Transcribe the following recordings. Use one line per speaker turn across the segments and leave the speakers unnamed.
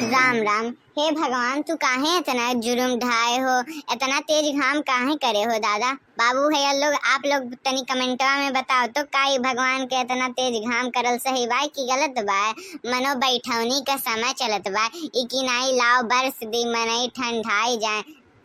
राम राम। हे भगवान, तू काहे इतना जुर्म ढाए हो, इतना तेज घाम काहे करे हो दादा बाबू है लोग। आप लोग तनी कमेंटवा में बताओ तो का ई भगवान के इतना तेज घाम करल सही बा कि गलत बा। मनो बैठवनी का समय चलत बा, ई की नाई लाओ बरस दी मनई ठंडाई जाए,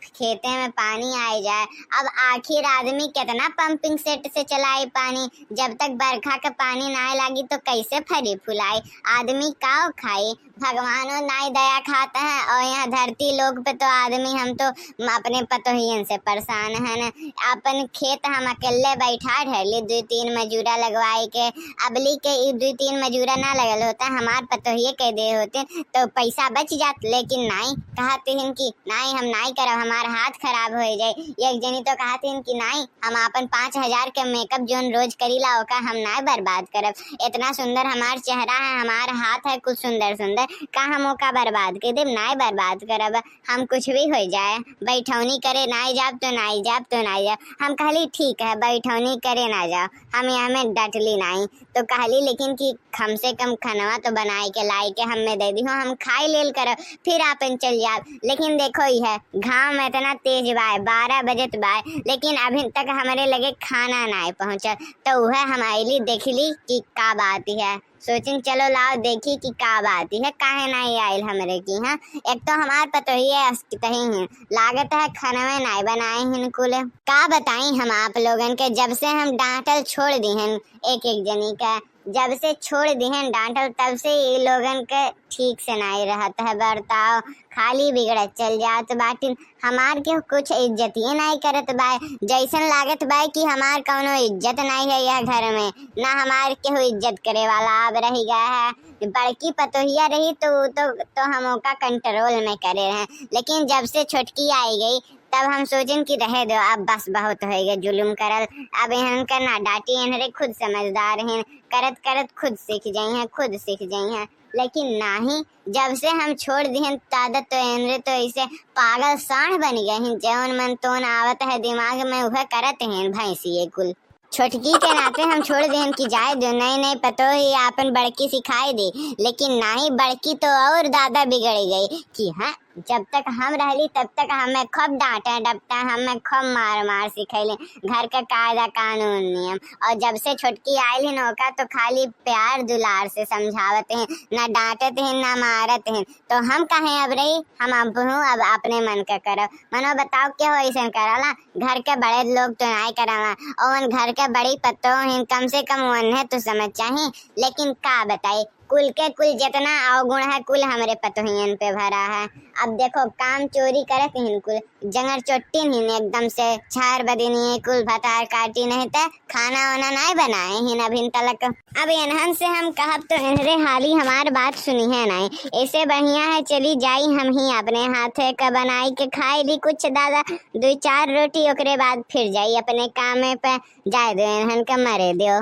खेते में पानी आए जाए। अब आखिर आदमी कितना पंपिंग सेट से चलाए पानी, जब तक बरखा का पानी ना लागी तो कैसे फरी फुलाई, आदमी का खाई। भगवानो नाई दया खाता है और यहाँ धरती लोग पे तो आदमी हम तो अपने पतोहियन से परेशान है न। अपन खेत हम अकेले बैठा ढरली 2-3 मजूरा लगवाई के, अबली के 2-3 मजूरा ना लगल होता हमार पतोहिए के दे होते तो पैसा बच जात, लेकिन नाई कहते हैं कि नाई हम नाई करब, हमार हाथ खराब हो जाए। एक जनी तो कहते हैं कि नाई हम अपन 5,000 के मेकअप जोन रोज करीला ओका हम नाई बर्बाद करब। इतना सुंदर हमार चेहरा है, हमार हाथ है कुछ सुंदर सुंदर, का हम ओका बर्बाद कर देब, नाई बर्बाद करब। हम कुछ भी हो जाए बैठौनी करे नाई जाब तो नाई जाब तो नाई जाब। हम कहली ठीक है बैठौनी करे ना जाओ, हम यहाँ में डटली नाई तो कहली लेकिन कि कम से कम खनवा तो बनाए के लाई के हमें दे दी हो, हम खाई लेल करब फिर आपन चल जाब। लेकिन देखो ही है घाम इतना तेज बा, 12 बजत बा, लेकिन अभी तक हमारे लगे खाना ना पहुँचल। तो वह हम आईली देखली कि का बात है, सोचिन चलो लाओ देखी कि का बात है, काहे नहीं आयल हमरे की। हाँ एक तो हमार पतोहिए तही हैं, लागत है खनवे नहीं बनाए हैं कुल। का बताई हम आप लोगन के, जब से हम डांटल छोड़ दी हैं एक एक जनी का, जब से छोड़ दी हैं डांटल तब से ये लोगन के ठीक से नहीं रहता है बर्ताव, खाली बिगड़त चल जात बाटिन। हमार के कुछ इज्जतिये नहीं करत बा, जैसन लागत बा कि हमार कौनो इज्जत नहीं है यह घर में, ना हमार के हो इज्जत करे वाला अब रही गया है। बड़की पतोहिया रही तो हम ओका कंट्रोल में करे रहे, लेकिन जब से छोटकी आई गई तब हम सोचन कि रहे दो अब बस बहुत हो गए जुलुम करल, अब इहन का ना डांटी, इन्हरे खुद समझदार हैं, करत करत खुद सीख जाई हैं, खुद सीख जाई हैं। लेकिन नहीं, जब से हम छोड़ दिए आदत तो इनरे तो ऐसे पागल सांड बन गए हैं, जौन मन तोन आवत है दिमाग में वह करत हैं भैंसी कुल। छोटकी के नाते हम छोड़ दें कि जाए दो, नहीं नहीं पतो ही आपन बड़की सिखाई दी, लेकिन नहीं बड़की तो और दादा बिगड़ गई कि हाँ जब तक हम रहली तब तक हमें खूब डांटा डपटा, हमें खूब मार मार सिखैले घर का कायदा कानून नियम। और जब से छोटकी आयल है नौका तो खाली प्यार दुलार से समझावते हैं, ना डांटते हैं ना मारते हैं। तो हम कहें अब रही हम अब अपने मन का करब। मनो बताओ क्या हो ऐसा कराला, घर के बड़े लोग तो नहीं कराला और घर के बड़ी पत्तों हैं, कम से कम उन्हें तो समझ चाहिए। लेकिन का बताई कुल के कुल जितना अवगुण है कुल हमारे पतोहियन पे भरा है। अब देखो काम चोरी करत हैं कुल, जंगर चोट्टी नहीं एकदम से 4 बजे नहीं कुल भतार काटी नहीं तो खाना वाना नहीं बनाए हैं अभी तलक। अब इन्हन से हम कहब तो इन्हरे हाली हमार बात सुनी है नहीं, ऐसे बढ़िया है चली जाई हम ही अपने हाथे का बनाई के खाई ली कुछ दादा 2-4 रोटी, ओकरे बाद फिर जाई अपने काम पे, जाए दो इन्हन का मरे दो।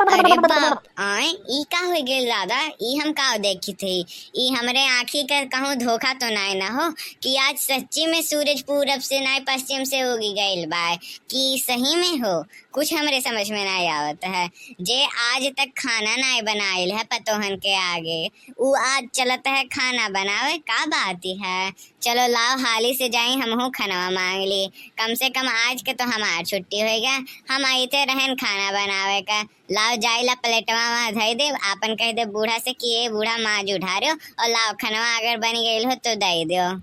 अरे बाप आए ई का हो गए दादा, ई हम का देखी थी, ई हमरे आँखी कर कहूँ धोखा तो नहीं ना हो कि आज सच्ची में सूरज पूरब से नहीं पश्चिम से उगी गईल बा, कि सही में हो कुछ हमरे समझ में नहीं आवत है। जे आज तक खाना नहीं बनाइल है पतोहन के आगे, वो आज चलता है खाना बनावे, का बात है। चलो लाओ हाली से जाई हमहू खनवा मांग ली, कम से कम आज के तो हमार छुट्टी होएगा, हम आते रहन खाना बनावे का। लाओ जाइला प्लेटवा वहाँ धई दे, आपन कह दे बूढ़ा से कि ये बूढ़ा माज उठा रहे हो, और लाओ खनवा अगर बन गई हो तो दई दो।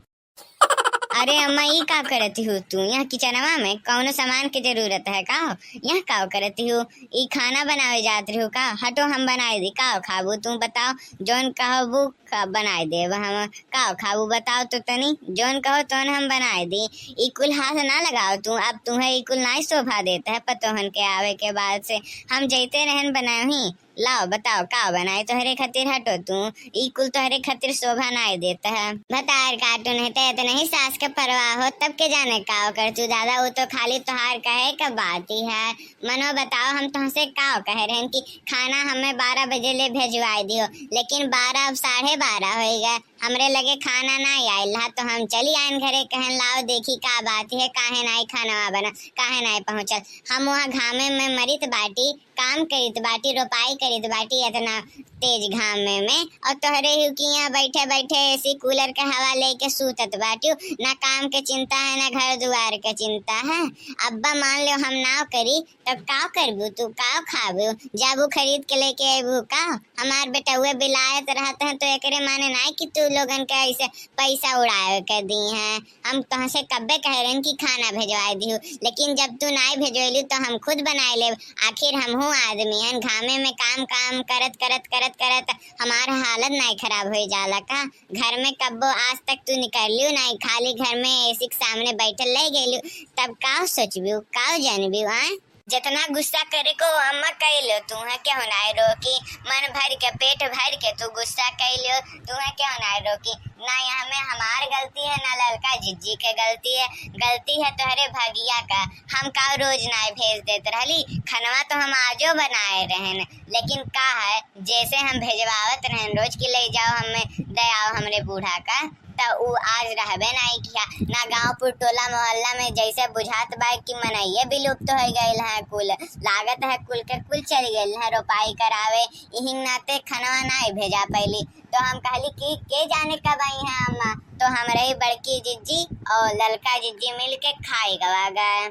अरे अम्मा ये का करती हो तू यहाँ किचनवा में, कौनो सामान की जरूरत है का यहाँ का करती हो, ये खाना बनावे जाती हो का, हटो हम बनाए दी का खाबू तू बताओ, जोन कहो बनाए दे हम का खाबू बताओ तो तनी, जोन कहो तो हम बनाए दी। ई कुल हाथ ना लगाओ तू, अब तुम्हें ई कुल ना शोभा देता है पतोहन के आवे के बाद से, हम जैते रहन बनाए ही। लाओ बताओ का बनाए तोहरे खातिर, हटो तू ई कुल तोहरे खातिर शोभा नहीं देता है। बतार कार्टून है तो नहीं सास के परवाह हो तब के जाने का कर तू दादा, वो तो खाली तोहार कहे का बात ही है। मनो बताओ हम तुमसे का कह रहे हैं कि खाना हमें 12 बजे ले भेजवाई दियो, लेकिन 12 अब 12:30 होएगा, हमरे लगे खाना ना आयल हा तो हम चली आइन घरे, कहन लाओ देखी का बात है, काहे नाई खाना बना, काहे नाई पहुंचल। हम वहाँ घामे में मरित बाटी, काम करित बाटी, रोपाई करित बाटी इतना तेज घाम में और तोहरे हुकिया बैठे बैठे एसी कूलर के हवा लेके सूतत बाटी। ना काम के चिंता है ना घर दुआर के चिंता है। अब्बा मान लो हम ना करी तब का करबू तू, का खाबू, जाबू खरीद के लेके अबू का। हमार बेटा हुए बिलायत रहते हैं तो एकरे माने नहीं कि तू लोगन के ऐसे पैसा उड़ाए कर दी हैं। हम तुह से कब्बे कह रहे कि खाना भेजवा दी, लेकिन जब तू नहीं भेजवैलू तो हम खुद बनाए ले। आखिर हम हूँ आदमी हैं, घामे में काम काम करत करत करत करत हमारा हालत नहीं खराब हो जाला का। घर में कब्बो आज तक तू निकलियो नहीं, खाली घर में एसी के सामने बैठल ले गेलू, तब का सोचबू, का जानबू। हाँ जितना गुस्सा करे को अम्मा कह लो, तू है क्यों ना रोकी, मन भर के पेट भर के तू गुस्सा कह लो, तू है क्यों ना रोकी। ना यहाँ में हमार गलती है ना लड़का जिज्जी के गलती है, गलती है तोहरे भगिया का। हम का रोज ना भेज देते रहली, खनवा तो हम आजो बनाए रहन, लेकिन का है जैसे हम भेजवावत रहन रोज की ले जाओ हमें दयाओ हमरे बूढ़ा का, तो उ आज रहबे नहीं किया। ना गाँव टोला मोहल्ला में जैसे बुझात बा कि मनैये विलुप्त हो गए है, कुल लागत है कुल के कुल चल गए है रोपाई करावे, यही नाते खनवा नहीं भेजा पैली। तो हम कहली कि के जाने कब आई है अम्मा, तो हमारे ही बड़की जिज्जी और लड़का जिज्जी मिल के खाई गवा गए।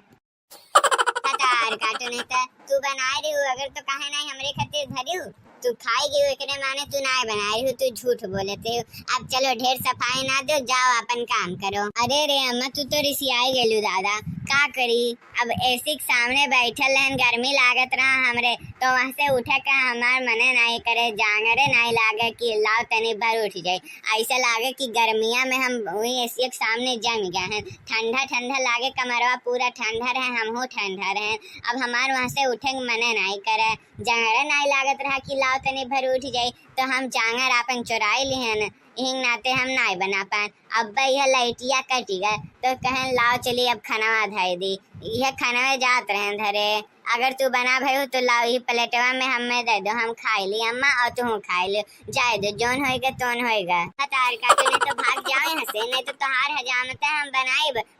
तार काटो नहीं था तू बना रही हो, अगर तो कहे नहीं हमरे खातिर धरी हो, तू खाएगी एकरे माने तू ना बना रही हो, तू झूठ बोलते हो। अब चलो ढेर सफाई ना दो, जाओ अपन काम करो। अरे रे अम्मा तू तो रिसियाई गेलू दादा, का करी अब एसी के सामने बैठल रहन, गर्मी लागत रहा हमरे, तो वहाँ से उठे का हमार मने नहीं करे, जांगरे नहीं लागे कि लाओ तनी भर उठ जाए। ऐसा लागे कि गर्मिया में हम वही एसी के सामने जम गए हैं, ठंडा ठंडा लागे, कमरवा पूरा ठंडा रहे, हम हो ठंडा रहे। अब हमार वहाँ से उठे मने नहीं करे, जांगरे नहीं लागत रहा कि लाओ तनी भर उठ जाए, तो हम जांगर अपन चुराई लिहन, यही नाते हम नहीं बना पाए। अब्बा यह लाइटिया कटी गए तो कहन लाओ चली अब खाना धाई दी, यह खाना जात रहे धरे, अगर तू बना भई तो लाओ ही प्लेटवा में हमें दे दो, हम खाई ली अम्मा और तू खाई ली, जाए दो जोन होएगा तोन होएगा। हतार काटे नहीं तो भाग जाओ यहाँ से, नहीं तो तोहार हजामत है, हम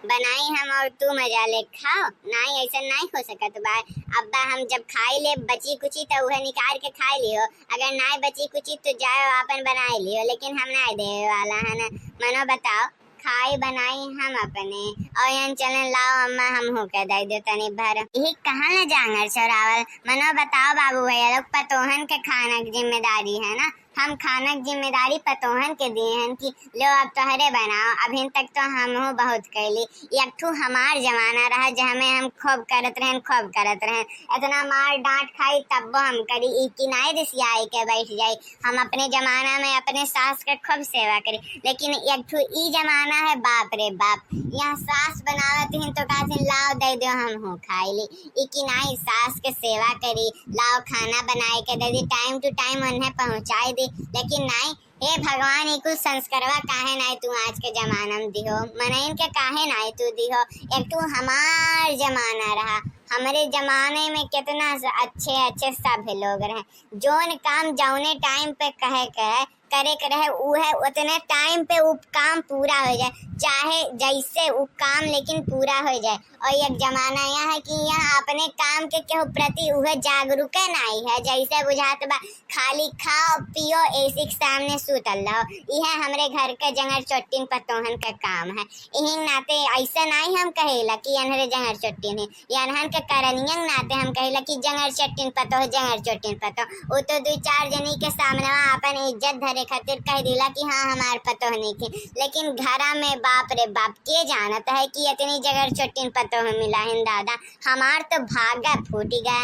बनाई हम और तू मजा ले खाओ। नहीं ऐसा नहीं हो सकत बा अब्बा, हम जब खाई ले बची कुची तो वह निकाल के खाई लियो, अगर नहीं बची कुची तो जाओ अपन बनाई लियो, लेकिन हम नहीं दे वाला है ना। मनो बताओ खाई बनाई हम अपने और यहाँ चलन लाओ अम्मा हम होके दे दो तनी भर, यही कहाँ ले जांगर चोरावल। मनो बताओ बाबू भैया लोग पतोहन के खाना की जिम्मेदारी है ना, हम खाना की जिम्मेदारी पतोहन के दिए हैं कि लो अब तोहरे बनाओ। अभी तक तो हम हो बहुत कैली, एक ठू हमार जमाना रहा जहाँ हम खूब करत रहें, इतना मार डांट खाई तब हम करी, की नाई रिसियाई के बैठ जाई। हम अपने जमाना में अपने सास के खूब सेवा करी, लेकिन एक ठू ई जमाना है बाप रे बाप, यहाँ सास बनावत हैं तो कहा लाओ दे दो हम हो खाई ली, की नाई सास के सेवा करी, लाओ खाना बनाए के दे दी, टाइम टू टाइम उन्हें पहुँचाई दी, लेकिन नहीं। हे भगवान ये कुछ संस्कारवा काहे नहीं तू आज के जमाना में दिहो, मनइन के काहे नहीं तू दिहो। एक तू हमार जमाना रहा, हमारे जमाने में कितना अच्छे सब लोग रहे, जोन काम जौने टाइम पे करे के रहे उहे उतने टाइम पे वो काम पूरा हो जाए, चाहे जैसे वो काम लेकिन पूरा हो जाए। और एक जमाना यह है कि यहाँ अपने काम के केहू प्रति उहे जागरूक नहीं है, जैसे बुझात बा खाली खाओ पियो एसी के सामने सुतल रहो, यह हमरे घर के जंगर चोटिन पतोहन का काम है। यही नाते ऐसा नहीं हम कहेला कि अनहरे जंगर चोटिन है, या अनहन के करनियन नाते हम कहेला कि जंगर चोटिन पतो, वो तो दो चार जनी के सामने अपन इज्जत धरे खातिर कह दिला कि हाँ हमार पतोह नहीं थी, लेकिन घरा में बाप रे बाप के जानता है कि इतनी जगह चोटिन पतोह मिला है दादा, हमार तो भागा फूट गया।